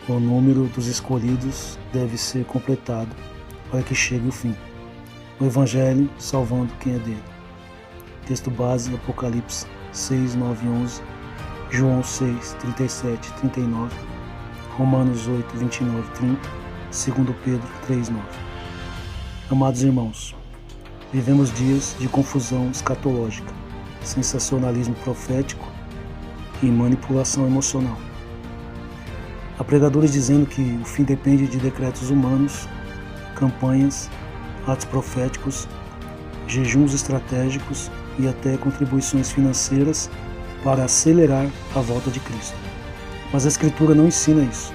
O número dos escolhidos deve ser completado para que chegue o fim. O Evangelho salvando quem é dele. Texto base, Apocalipse 6, 9 e 11, João 6, 37 e 39, Romanos 8, 29 e 30, 2 Pedro 3, 9. Amados irmãos, vivemos dias de confusão escatológica, sensacionalismo profético e manipulação emocional. Há pregadores dizendo que o fim depende de decretos humanos, campanhas, atos proféticos, jejuns estratégicos e até contribuições financeiras para acelerar a volta de Cristo. Mas a Escritura não ensina isso.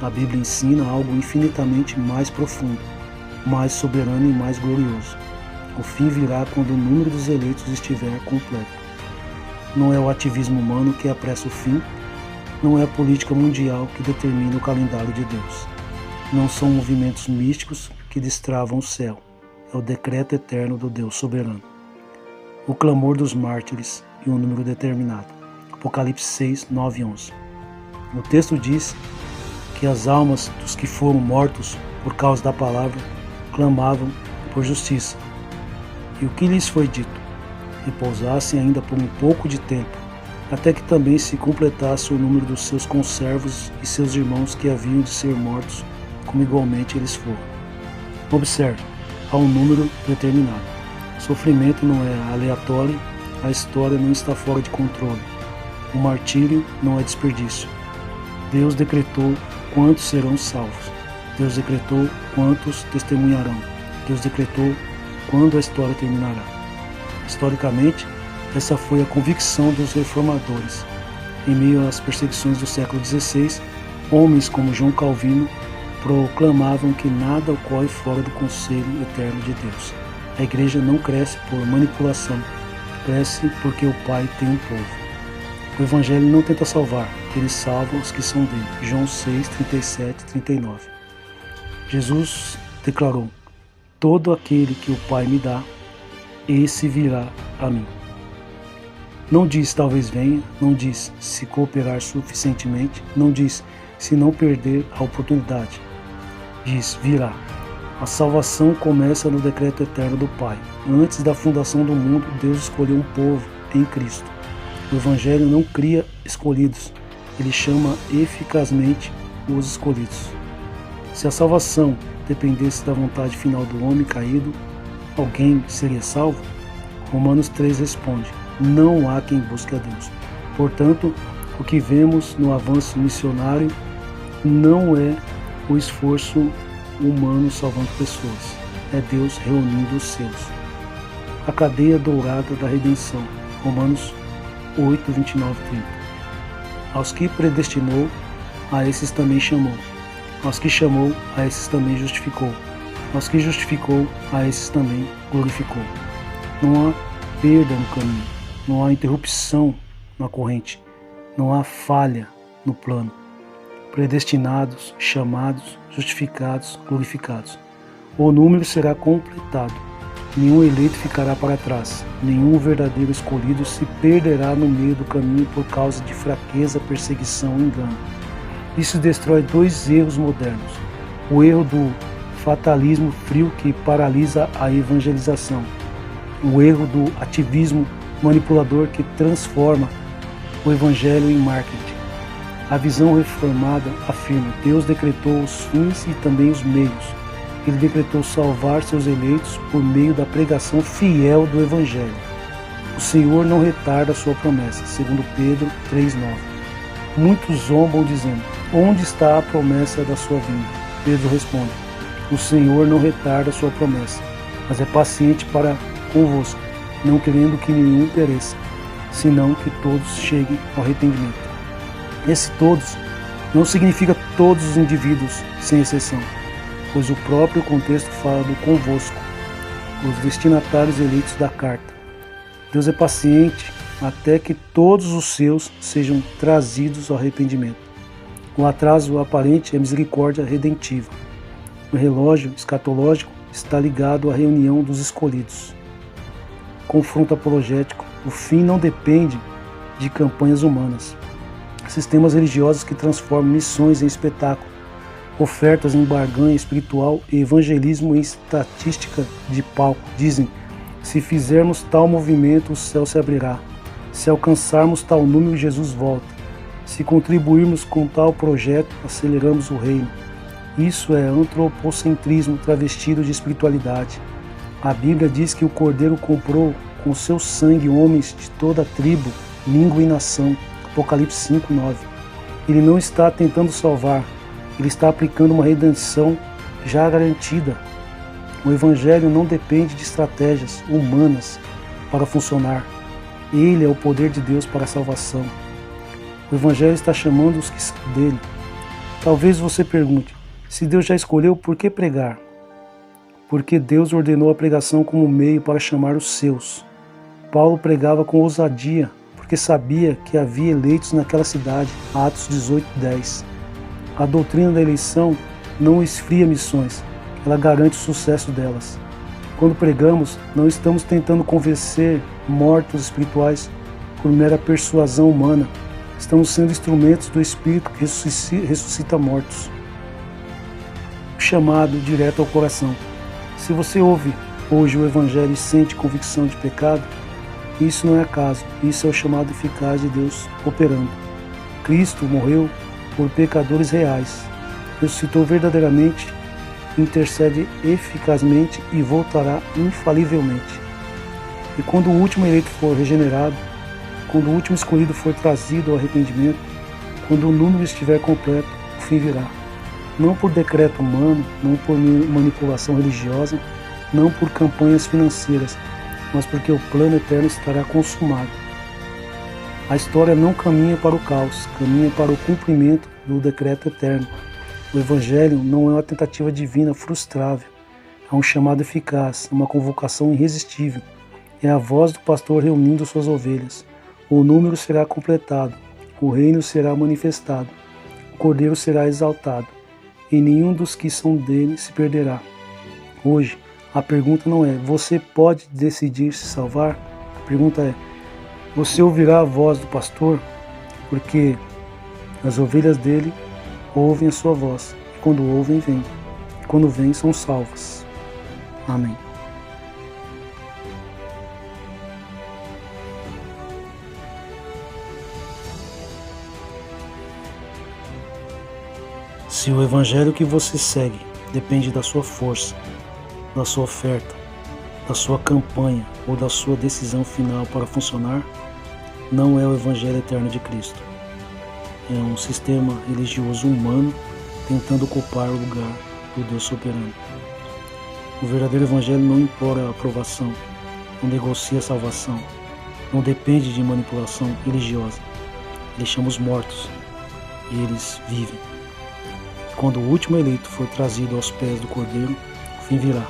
A Bíblia ensina algo infinitamente mais profundo, mais soberano e mais glorioso. O fim virá quando o número dos eleitos estiver completo. Não é o ativismo humano que apressa o fim, não é a política mundial que determina o calendário de Deus. Não são movimentos místicos que destravam o céu. É o decreto eterno do Deus soberano. O clamor dos mártires e um número determinado. Apocalipse 6, 9 e 11. O texto diz que as almas dos que foram mortos por causa da palavra clamavam por justiça. E o que lhes foi dito? Repousassem ainda por um pouco de tempo, até que também se completasse o número dos seus conservos e seus irmãos que haviam de ser mortos, como igualmente eles foram. Observe, há um número determinado. O sofrimento não é aleatório, a história não está fora de controle. O martírio não é desperdício. Deus decretou quantos serão salvos. Deus decretou quantos testemunharão. Deus decretou quando a história terminará. Historicamente, essa foi a convicção dos reformadores. Em meio às perseguições do século XVI, homens como João Calvino proclamavam que nada ocorre fora do conselho eterno de Deus. A igreja não cresce por manipulação, cresce porque o Pai tem um povo. O Evangelho não tenta salvar, ele salva os que são dele. João 6, 37 e 39. Jesus declarou: todo aquele que o Pai me dá, esse virá a mim. Não diz talvez venha, não diz se cooperar suficientemente, não diz se não perder a oportunidade. Diz virá. A salvação começa no decreto eterno do Pai. Antes da fundação do mundo, Deus escolheu um povo em Cristo. O Evangelho não cria escolhidos, ele chama eficazmente os escolhidos. Se a salvação dependesse da vontade final do homem caído, alguém seria salvo? Romanos 3 responde: não há quem busque a Deus. Portanto, o que vemos no avanço missionário não é o esforço humano salvando pessoas, é Deus reunindo os seus. A cadeia dourada da redenção, Romanos 8, 29 e 30. Aos que predestinou, a esses também chamou. Aos que chamou, a esses também justificou. Aos que justificou, a esses também glorificou. Não há perda no caminho, não há interrupção na corrente, não há falha no plano. Predestinados, chamados, justificados, glorificados. O número será completado. Nenhum eleito ficará para trás. Nenhum verdadeiro escolhido se perderá no meio do caminho por causa de fraqueza, perseguição ou engano. Isso destrói dois erros modernos. O erro do fatalismo frio que paralisa a evangelização. O erro do ativismo manipulador que transforma o evangelho em marketing. A visão reformada afirma: Deus decretou os fins e também os meios. Ele decretou salvar seus eleitos por meio da pregação fiel do Evangelho. O Senhor não retarda a sua promessa, segundo Pedro 3,9. Muitos zombam dizendo: onde está a promessa da sua vinda? Pedro responde: o Senhor não retarda a sua promessa, mas é paciente para convosco, não querendo que nenhum pereça, senão que todos cheguem ao arrependimento. Esse todos não significa todos os indivíduos, sem exceção, pois o próprio contexto fala do convosco, os destinatários eleitos da carta. Deus é paciente até que todos os seus sejam trazidos ao arrependimento. O atraso aparente é misericórdia redentiva. O relógio escatológico está ligado à reunião dos escolhidos. Confronto apologético. O fim não depende de campanhas humanas. sistemas religiosos que transformam missões em espetáculo, ofertas em barganha espiritual e evangelismo em estatística de palco. Dizem: se fizermos tal movimento, o céu se abrirá. Se alcançarmos tal número, Jesus volta. Se contribuirmos com tal projeto, aceleramos o reino. Isso é antropocentrismo travestido de espiritualidade. A Bíblia diz que o Cordeiro comprou com seu sangue homens de toda tribo, língua e nação. Apocalipse 5:9. Ele não está tentando salvar, ele está aplicando uma redenção já garantida. O Evangelho não depende de estratégias humanas para funcionar. Ele é o poder de Deus para a salvação. O Evangelho está chamando os que são dele. Talvez você pergunte: se Deus já escolheu, por que pregar? Porque Deus ordenou a pregação como meio para chamar os seus. Paulo pregava com ousadia, porque sabia que havia eleitos naquela cidade. Atos 18:10. A doutrina da eleição não esfria missões, ela garante o sucesso delas. Quando pregamos, não estamos tentando convencer mortos espirituais por mera persuasão humana. Estamos sendo instrumentos do Espírito que ressuscita mortos. O chamado direto ao coração. Se você ouve hoje o Evangelho e sente convicção de pecado, isso não é acaso, isso é o chamado eficaz de Deus operando. Cristo morreu por pecadores reais, ressuscitou verdadeiramente, intercede eficazmente e voltará infalivelmente. E quando o último eleito for regenerado, quando o último escolhido for trazido ao arrependimento, quando o número estiver completo, o fim virá. Não por decreto humano, não por manipulação religiosa, não por campanhas financeiras, mas porque o plano eterno estará consumado. A história não caminha para o caos, caminha para o cumprimento do decreto eterno. O Evangelho não é uma tentativa divina frustrável, é um chamado eficaz, uma convocação irresistível. É a voz do pastor reunindo suas ovelhas. O número será completado, o reino será manifestado, o Cordeiro será exaltado, e nenhum dos que são dele se perderá. Hoje, a pergunta não é: você pode decidir se salvar? A pergunta é: você ouvirá a voz do pastor? Porque as ovelhas dele ouvem a sua voz, e quando ouvem, vêm. E quando vêm, são salvas. Amém. Se o Evangelho que você segue depende da sua força, da sua oferta, da sua campanha ou da sua decisão final para funcionar, não é o Evangelho eterno de Cristo. É um sistema religioso humano tentando ocupar o lugar do Deus soberano. O verdadeiro Evangelho não implora a aprovação, não negocia a salvação, não depende de manipulação religiosa. Ele chama os mortos e eles vivem. Quando o último eleito for trazido aos pés do Cordeiro, o fim virá.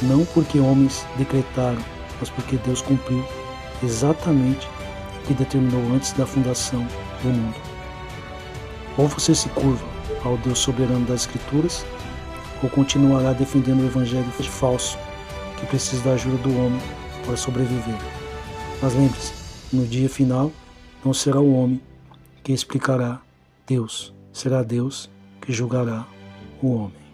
Não porque homens decretaram, mas porque Deus cumpriu exatamente o que determinou antes da fundação do mundo. Ou você se curva ao Deus soberano das Escrituras, ou continuará defendendo o Evangelho falso, que precisa da ajuda do homem para sobreviver. Mas lembre-se, no dia final, não será o homem que explicará Deus, será Deus que julgará o homem.